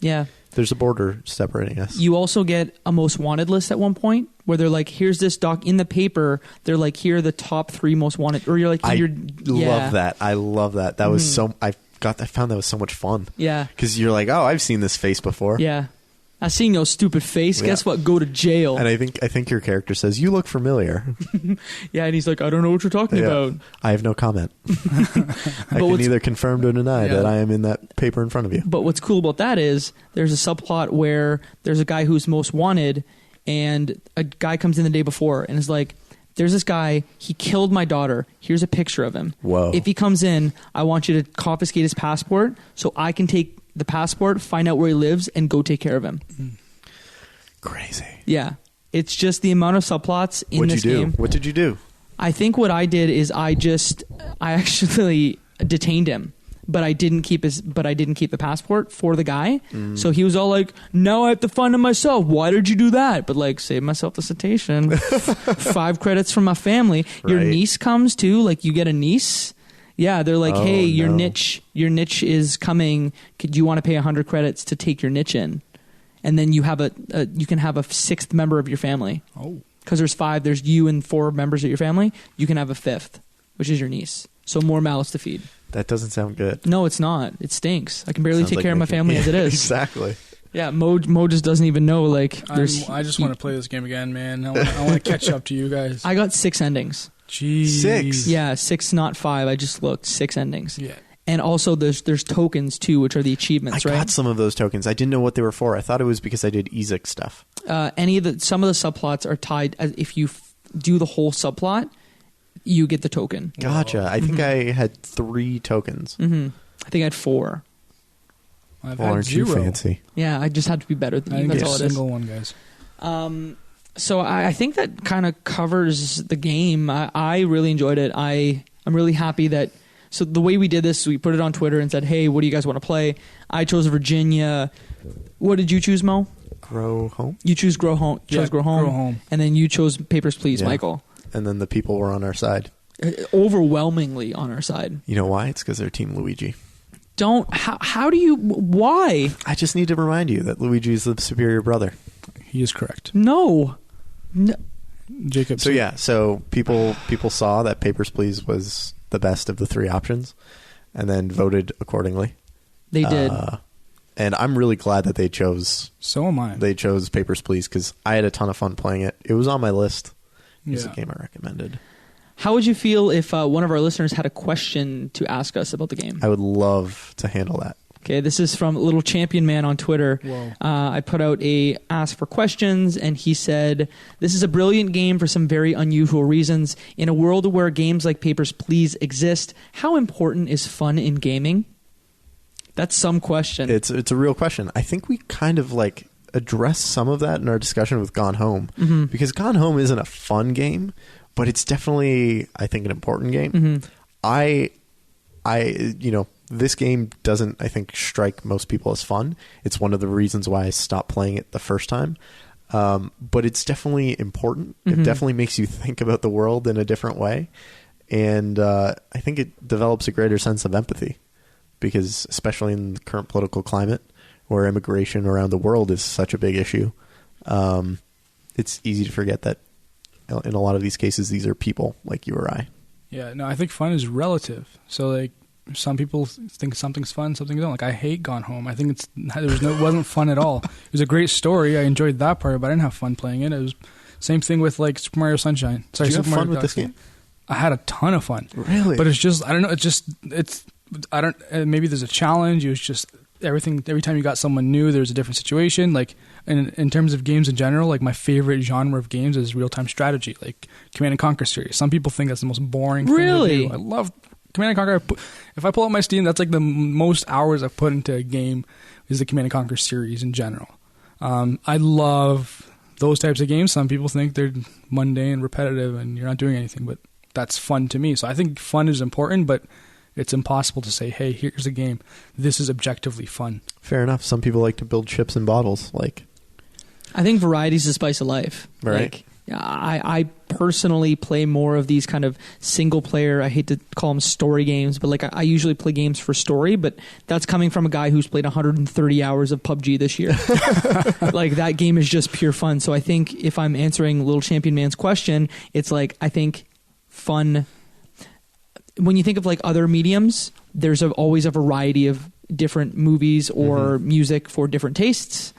there's a border separating us. You also get a most wanted list at one point where they're like, here's this doc in the paper. They're like, here are the top 3 most wanted. Or you're like, love that. I love that. That was so. I found that was so much fun. Yeah, because you're like, oh, I've seen this face before. Yeah. I seen your stupid face. Yeah. Guess what? Go to jail. And I think your character says, you look familiar. Yeah, and he's like, I don't know what you're talking about. I have no comment. I can neither confirm or deny that I am in that paper in front of you. But what's cool about that is there's a subplot where there's a guy who's most wanted, and a guy comes in the day before and is like, there's this guy, he killed my daughter. Here's a picture of him. Whoa. If he comes in, I want you to confiscate his passport so I can take the passport, find out where he lives, and go take care of him. Crazy. Yeah. It's just the amount of subplots in this game. What did you do? I think what I did is I actually detained him, but I didn't keep the passport for the guy. So he was all like, now I have to find him myself. Why did you do that? But like, save myself the citation. 5 credits from my family. Your niece comes too. Like, you get a niece. Yeah, they're like, hey, your niche is coming. Do you want to pay 100 credits to take your niche in? And then you have you can have a 6th member of your family. Oh, because there's 5. There's you and 4 members of your family. You can have a 5th, which is your niece. So more mouths to feed. That doesn't sound good. No, it's not. It stinks. I can barely Sounds take like care of my family as it is. Exactly. Yeah, Mo just doesn't even know. Like, there's. I just want to play this game again, man. I want to catch up to you guys. I got 6 endings. Jeez. 6? Yeah, 6, not 5. I just looked. 6 endings. Yeah. And also, there's tokens too, which are the achievements, I right? got some of those tokens. I didn't know what they were for. I thought it was because I did EZIC stuff. Some of the subplots are tied. If you do the whole subplot, you get the token. Gotcha. I think I had 3 tokens. Mm-hmm. I think I had 4. I've Well, had aren't 0. you fancy? Yeah, I just had to be better than I you. didn't That's get all a it is. single one, guys. So I think that kind of covers the game. I really enjoyed it. I'm really happy that. So the way we did this, we put it on Twitter and said, "Hey, what do you guys want to play?" I chose Virginia. What did you choose, Mo? Grow Home? You choose Grow Home. Yeah, Grow Home. Grow Home. And then you chose Papers, Please, Yeah. Michael. And then the people were on our side. Overwhelmingly on our side. You know why? It's because they're Team Luigi. How do you, why? I just need to remind you that Luigi is the superior brother. He is correct. No. Jacob. So people saw that Papers, Please was the best of the 3 options and then voted accordingly. They did. And I'm really glad that they chose So am I. Papers, Please, because I had a ton of fun playing it. It was on my list. It was a Yeah. game I recommended. How would you feel if one of our listeners had a question to ask us about the game? I would love to handle that. Okay, this is from Little Champion Man on Twitter. Whoa. I put out a ask for questions, and he said, "This is a brilliant game for some very unusual reasons. In a world where games like Papers, Please exist, how important is fun in gaming?" That's some question. It's a real question. I think we kind of like addressed some of that in our discussion with Gone Home, because Gone Home isn't a fun game, but it's definitely, I think, an important game. I this game doesn't, I think, strike most people as fun. It's one of the reasons why I stopped playing it the first time. But it's definitely important. It definitely makes you think about the world in a different way. And I think it develops a greater sense of empathy, because especially in the current political climate where immigration around the world is such a big issue, it's easy to forget that in a lot of these cases, these are people like you or I. Yeah, no, I think fun is relative. So, like, some people think something's fun, something don't. Like, I hate Gone Home. I think it wasn't fun at all. It was a great story. I enjoyed that part, but I didn't have fun playing it. It was same thing with, like, Super Mario Sunshine. Sorry, Did you Super have fun Mario with this game? I had a ton of fun. Really? But it's just, I don't know, maybe there's a challenge. It was just every time you got someone new, there's a different situation. Like, in terms of games in general, like, my favorite genre of games is real-time strategy, like Command & Conquer series. Some people think that's the most boring thing to do. I love Command & Conquer. If I pull out my Steam, that's like the most hours I've put into a game is the Command & Conquer series in general. I love those types of games. Some people think they're mundane, repetitive, and you're not doing anything, but that's fun to me. So I think fun is important, but it's impossible to say, hey, here's a game. This is objectively fun. Fair enough. Some people like to build ships in bottles. Like, I think variety is the spice of life. Right. Like, I personally play more of these kind of single player, I hate to call them story games, but like I usually play games for story, but that's coming from a guy who's played 130 hours of PUBG this year. Like, that game is just pure fun. So I think if I'm answering Little Champion Man's question, it's like, I think fun, when you think of like other mediums, there's always a variety of different movies or music for different tastes.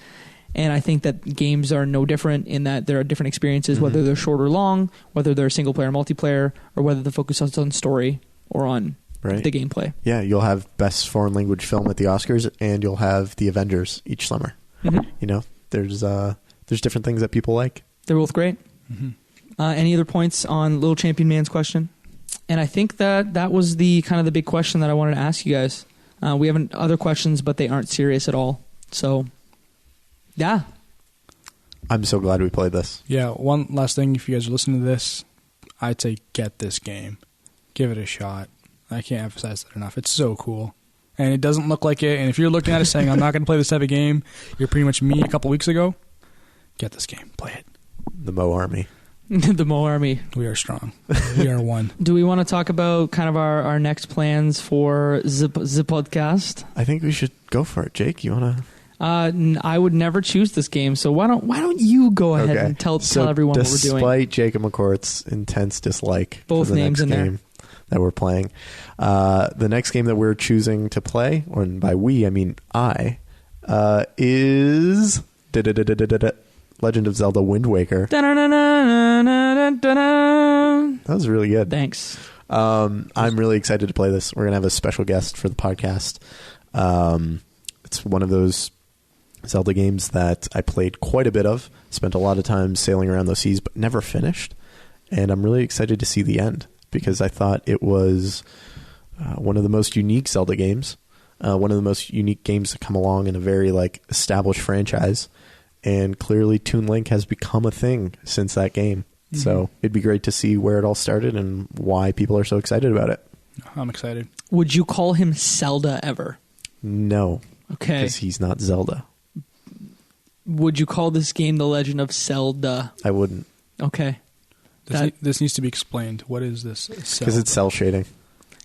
And I think that games are no different in that there are different experiences, whether they're short or long, whether they're single player, multiplayer, or whether the focus is on story or on the gameplay. Yeah, you'll have best foreign language film at the Oscars, and you'll have the Avengers each summer. You know, there's different things that people like. They're both great. Any other points on Little Champion Man's question? And I think that was the kind of the big question that I wanted to ask you guys. We have other questions, but they aren't serious at all. So, yeah. I'm so glad we played this. Yeah, one last thing, if you guys are listening to this, I'd say get this game. Give it a shot. I can't emphasize that enough. It's so cool. And it doesn't look like it. And if you're looking at it saying, I'm not going to play this type of game, you're pretty much me a couple weeks ago. Get this game. Play it. The Mo Army. The Mo Army. We are strong. We are one. Do we want to talk about kind of our next plans for the podcast? I think we should go for it. Jake, you want to? I would never choose this game, so why don't you go ahead and tell everyone what we're doing? Despite Jacob McCourt's intense dislike both for the names next in game that we're playing, the next game that we're choosing to play, and by we I mean I, is Legend of Zelda Wind Waker. That was really good. Thanks. I'm really excited to play this. We're gonna have a special guest for the podcast. It's one of those Zelda games that I played quite a bit of, spent a lot of time sailing around those seas, but never finished. And I'm really excited to see the end, because I thought it was one of the most unique Zelda games, one of the most unique games to come along in a very established franchise. And clearly Toon Link has become a thing since that game. Mm-hmm. So it'd be great to see where it all started and why people are so excited about it. I'm excited. Would you call him Zelda ever? No. Okay. Because he's not Zelda. Would you call this game The Legend of Zelda? I wouldn't. Okay. This needs to be explained. What is this? Because it's cell shading.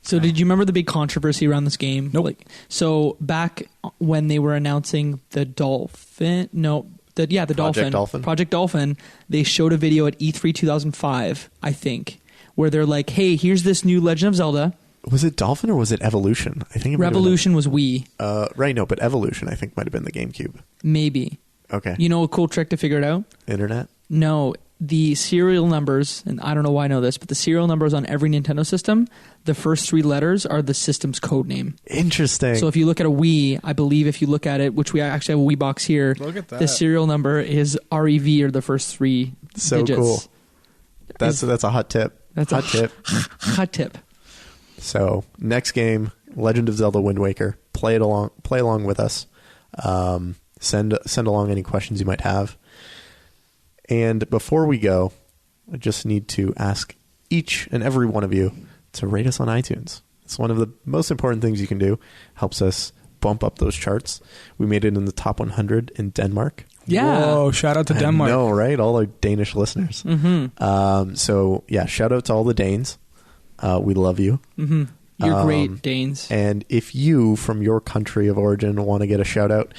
So did you remember the big controversy around this game? Nope. So back when they were announcing the Dolphin... No, the Dolphin. Project Dolphin, they showed a video at E3 2005, I think, where they're like, hey, here's this new Legend of Zelda. Was it Dolphin or was it Evolution? I think Revolution was Wii. Right, no, but Evolution I think might have been the GameCube. Maybe. Okay. You know a cool trick to figure it out? Internet? No. The serial numbers, and I don't know why I know this, but the serial numbers on every Nintendo system, the first 3 letters are the system's code name. Interesting. So if you look at a Wii, I believe if you look at it, which we actually have a Wii box here, look at that. The serial number is REV, or the first 3 so digits. Cool. That's a hot tip. That's hot tip. Hot tip. So next game, Legend of Zelda Wind Waker. Play along with us. Send along any questions you might have. And before we go, I just need to ask each and every one of you to rate us on iTunes. It's one of the most important things you can do. Helps us bump up those charts. We made it in the top 100 in Denmark. Yeah. Whoa, shout out to Denmark. I know, right? All our Danish listeners. Mm-hmm. So, yeah, shout out to all the Danes. We love you. Mm-hmm. You're great, Danes. And if you, from your country of origin, want to get a shout out,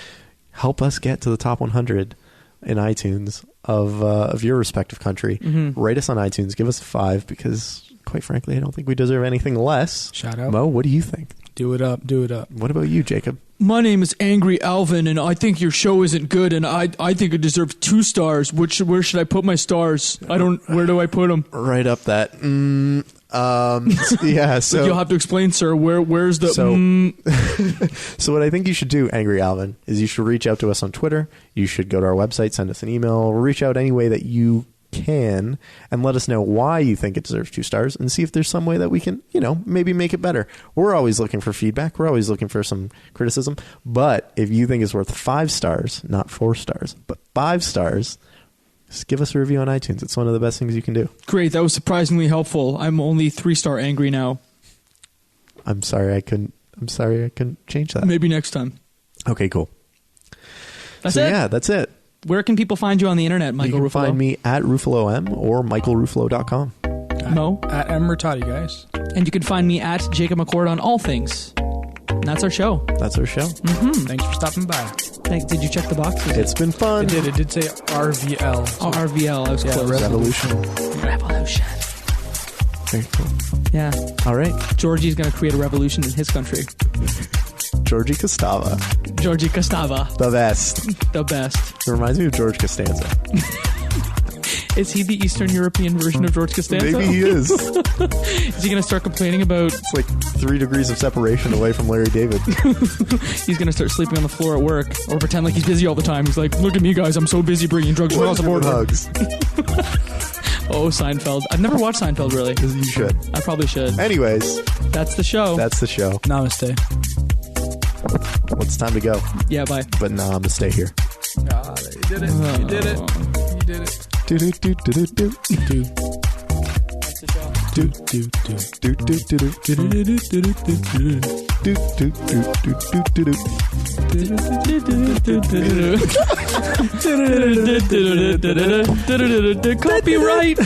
help us get to the top 100 in iTunes of your respective country. Mm-hmm. Rate us on iTunes. Give us a 5, because, quite frankly, I don't think we deserve anything less. Shout out. Mo, what do you think? Do it up. Do it up. What about you, Jacob? My name is Angry Alvin, and I think your show isn't good, and I think it deserves 2 stars. Where should I put my stars? Where do I put them? Right up that. Yeah. So you'll have to explain, sir. Where's the? So what I think you should do, Angry Alvin, is you should reach out to us on Twitter. You should go to our website, send us an email, reach out any way that you can, and let us know why you think it deserves 2 stars, and see if there's some way that we can, maybe make it better. We're always looking for feedback. We're always looking for some criticism. But if you think it's worth 5 stars, not 4 stars, but 5 stars, just give us a review on iTunes. It's one of the best things you can do. Great. That was surprisingly helpful. I'm only 3-star angry now. I'm sorry I couldn't change that. Maybe next time. Okay, cool. That's it? Yeah, that's it. Where can people find you on the internet, Michael You can Ruffolo? find me at RuffaloM or michaelruffalo.com. Mo? At Murtadi, guys. And you can find me at Jacob McCourt on all things. And that's our show. That's our show. Mm-hmm. Thanks for stopping by. Did you check the box? It's been fun. It did say RVL. Oh, RVL. I was close. Revolution. Very cool. Yeah. All right. Jorji's going to create a revolution in his country. Jorji Costava. Jorji Costava. The best. The best. It reminds me of George Costanza. Is he the Eastern European version of George Costanza? Maybe he is. Is he going to start complaining about... It's like 3 degrees of separation away from Larry David. He's going to start sleeping on the floor at work, or pretend like he's busy all the time. He's like, look at me, guys. I'm so busy bringing drugs across the border. Hugs. Oh, Seinfeld. I've never watched Seinfeld, really. You should. I probably should. Anyways. That's the show. That's the show. Namaste. Well, it's time to go. Yeah, bye. But nah, I'm going to stay here. Ah, you did it. You did it. You did it. Do do do do do do do. That's the show. Do do do do do do do do do do do do do. Copyright.